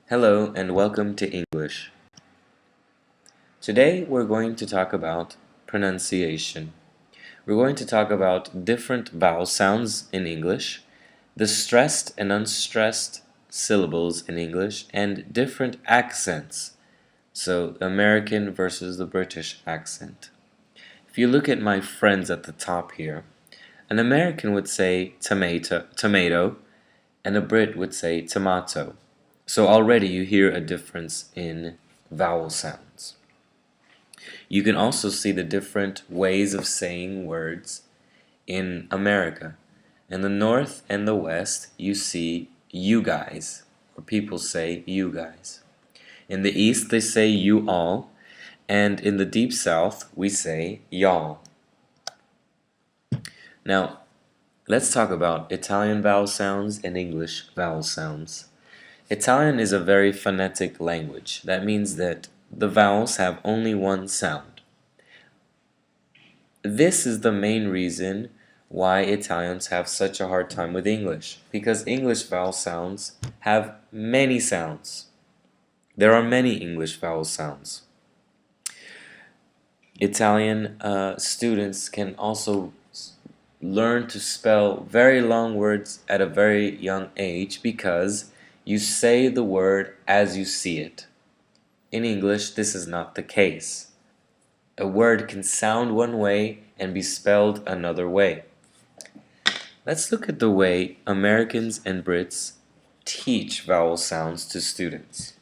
Hello and welcome to English. Today we're going to talk about pronunciation. We're going to talk about different vowel sounds in English, the stressed and unstressed syllables in English, and different accents. So, American versus the British accent. If you look at my friends at the top here, an American would say tomato, and a Brit would say tomato. So already you hear a difference in vowel sounds. You can also see the different ways of saying words in America. In the North and the West, you see you guys, or people say you guys. In the East, they say you all, and in the Deep South, we say y'all. Now, let's talk about Italian vowel sounds and English vowel sounds. Italian is a very phonetic language. That means that the vowels have only one sound. This is the main reason why Italians have such a hard time with English, because English vowel sounds have many sounds. There are many English vowel sounds. Italian students can also learn to spell very long words at a very young age because you say the word as you see it. In English, this is not the case. A word can sound one way and be spelled another way. Let's look at the way Americans and Brits teach vowel sounds to students.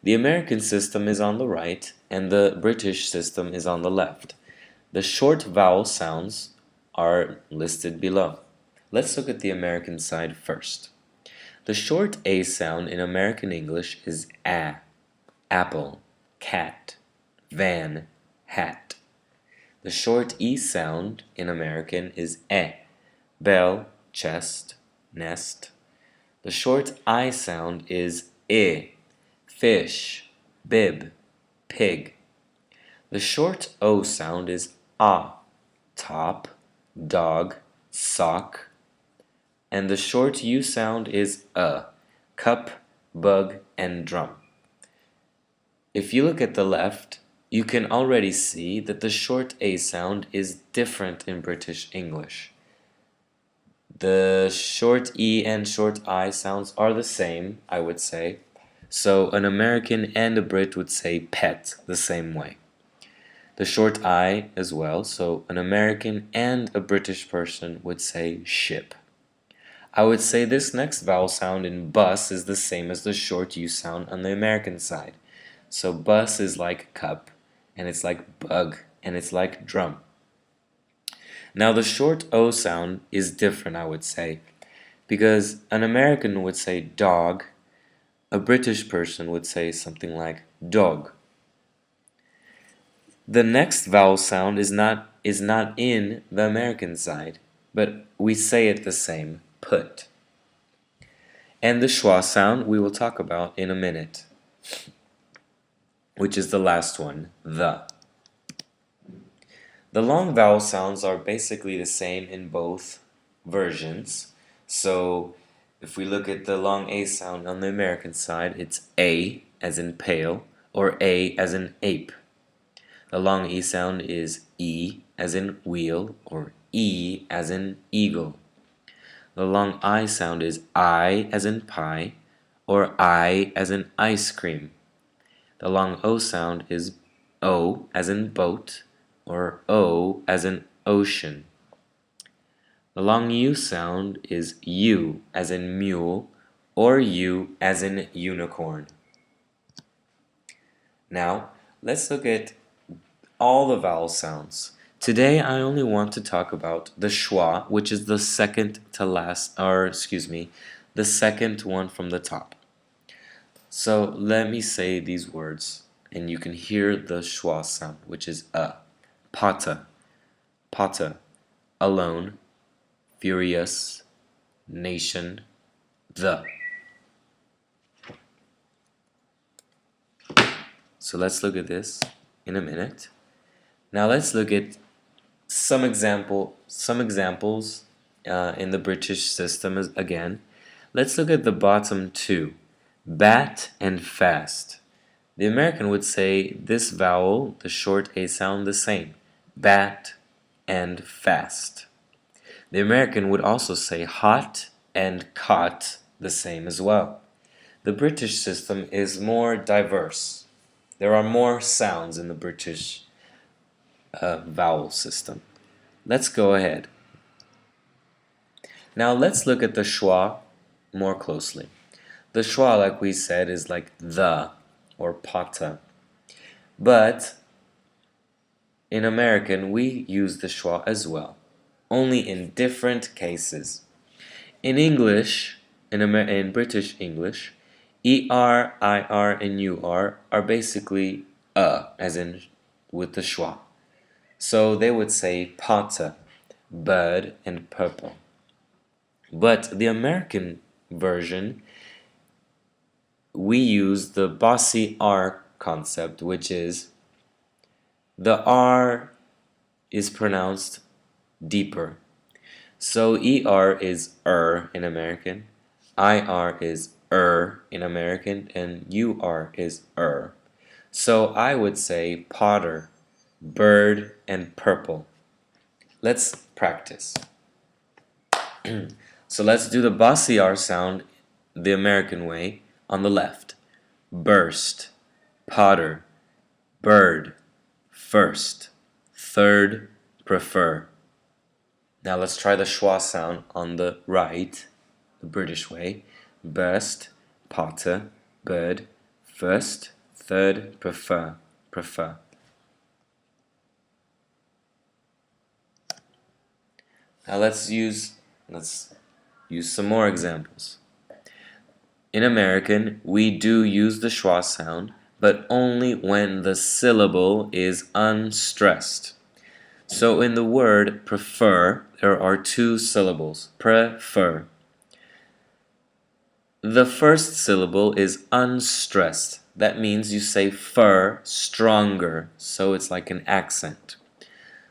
The American system is on the right and the British system is on the left. The short vowel sounds are listed below. Let's look at the American side first. The short A sound in American English is a, apple, cat, van, hat. The short E sound in American is e, bell, chest, nest. The short I sound is I, fish, bib, pig. The short O sound is a, top, dog, sock. And the short U sound is a, cup, bug, and drum. If you look at the left, you can already see that the short A sound is different in British English. The short E and short I sounds are the same, I would say. So an American and a Brit would say pet the same way. The short I as well, so an American and a British person would say ship. I would say this next vowel sound in bus is the same as the short U sound on the American side. So bus is like cup, and it's like bug, and it's like drum. Now the short O sound is different, I would say, because an American would say dog, a British person would say something like dog. The next vowel sound is not in the American side, but we say it the same, put. And the schwa sound we will talk about in a minute, which is the last one, the. The long vowel sounds are basically the same in both versions. So if we look at the long A sound on the American side, it's A as in pale or A as in ape. The long E sound is E as in wheel or E as in eagle. The long I sound is I as in pie or I as in ice cream. The long O sound is O as in boat or O as in ocean. The long U sound is U as in mule or U as in unicorn. Now, let's look at all the vowel sounds. Today I only want to talk about the schwa, which is the second to last, the second one from the top. So let me say these words, and you can hear the schwa sound, which is a, pata, pata, alone, furious, nation, the. So let's look at this in a minute. Now let's look at some examples in the British system again. Let's look at the bottom two. bat and fast. The American would say this vowel, the short A sound, the same. Bat and fast. The American would also say hot and cot the same as well. The British system is more diverse. There are more sounds in the British vowel system. Let's go ahead. Now let's look at the schwa more closely. The schwa, like we said, is like the or pata. But in American, we use the schwa as well, only in different cases. In English, in British English, ER, IR, and UR are basically as in with the schwa. So they would say pata, bird, and purple. But the American version, we use the bossy R concept, which is the R is pronounced deeper. So ER is in American, IR is in American, and UR is So I would say potter, bird, and purple. Let's practice. So let's do the bossy R sound the American way on the left. Burst, potter, bird, first, third, prefer. Now let's try the schwa sound on the right, the British way. Burst, potter, bird, first, third, prefer. Now let's use some more examples. In American, we do use the schwa sound, but only when the syllable is unstressed. So in the word prefer, there are two syllables, prefer. The first syllable is unstressed. That means you say fur stronger, so it's like an accent.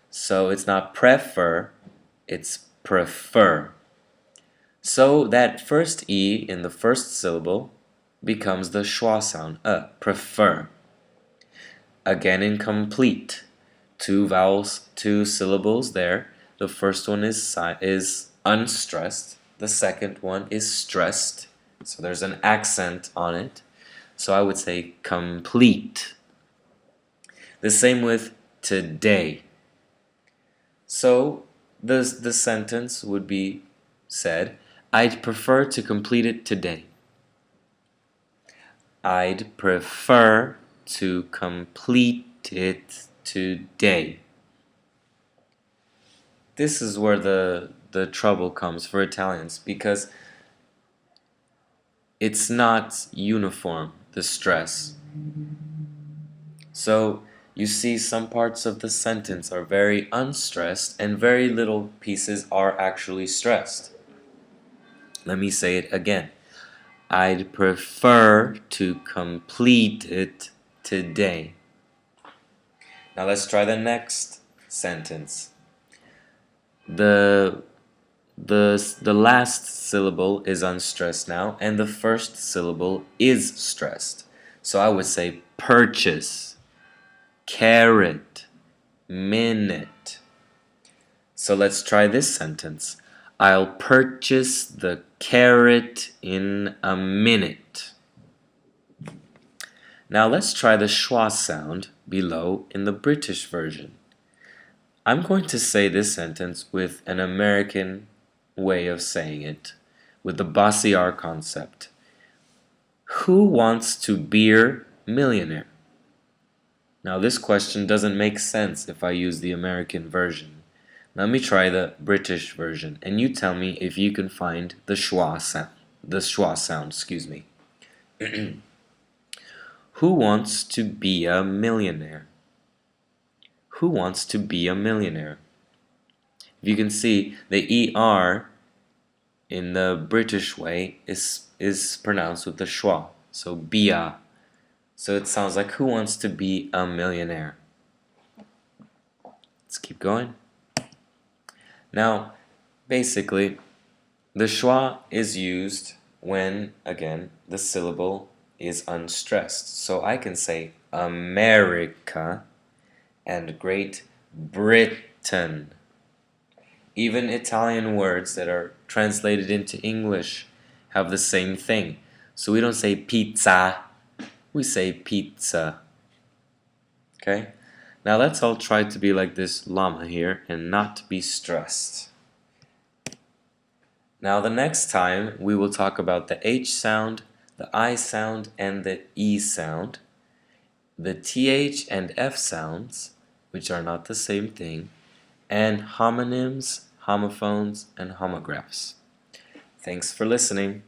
So it's not prefer, it's prefer. So that first E in the first syllable becomes the schwa sound, prefer. Again in complete, two vowels, two syllables there. The first one is unstressed, the second one is stressed, so there's an accent on it. So I would say complete. The same with today. So the sentence would be said, I'd prefer to complete it today. I'd prefer to complete it today. This is where the trouble comes for Italians, because it's not uniform, the stress. So you see some parts of the sentence are very unstressed and very little pieces are actually stressed. Let me say it again. I'd prefer to complete it today. Now let's try the next sentence. The last syllable is unstressed now, and the first syllable is stressed. So I would say purchase, carrot, minute. So let's try this sentence. I'll purchase the carrot in a minute. Now let's try the schwa sound below in the British version. I'm going to say this sentence with an American way of saying it, with the bossy R concept. Who wants to be a millionaire? Now this question doesn't make sense if I use the American version. Let me try the British version, and you tell me if you can find the schwa sound. Who wants to be a millionaire? Who wants to be a millionaire? If you can see, the ER in the British way is pronounced with the schwa, so bia. So it sounds like who wants to be a millionaire? Let's keep going. Now, basically, the schwa is used when, again, the syllable is unstressed. So I can say America and Great Britain. Even Italian words that are translated into English have the same thing. So we don't say pizza, we say pizza. Okay? Now let's all try to be like this llama here and not be stressed. Now the next time we will talk about the H sound, the I sound, and the E sound, the TH and F sounds, which are not the same thing, and homonyms, homophones, and homographs. Thanks for listening.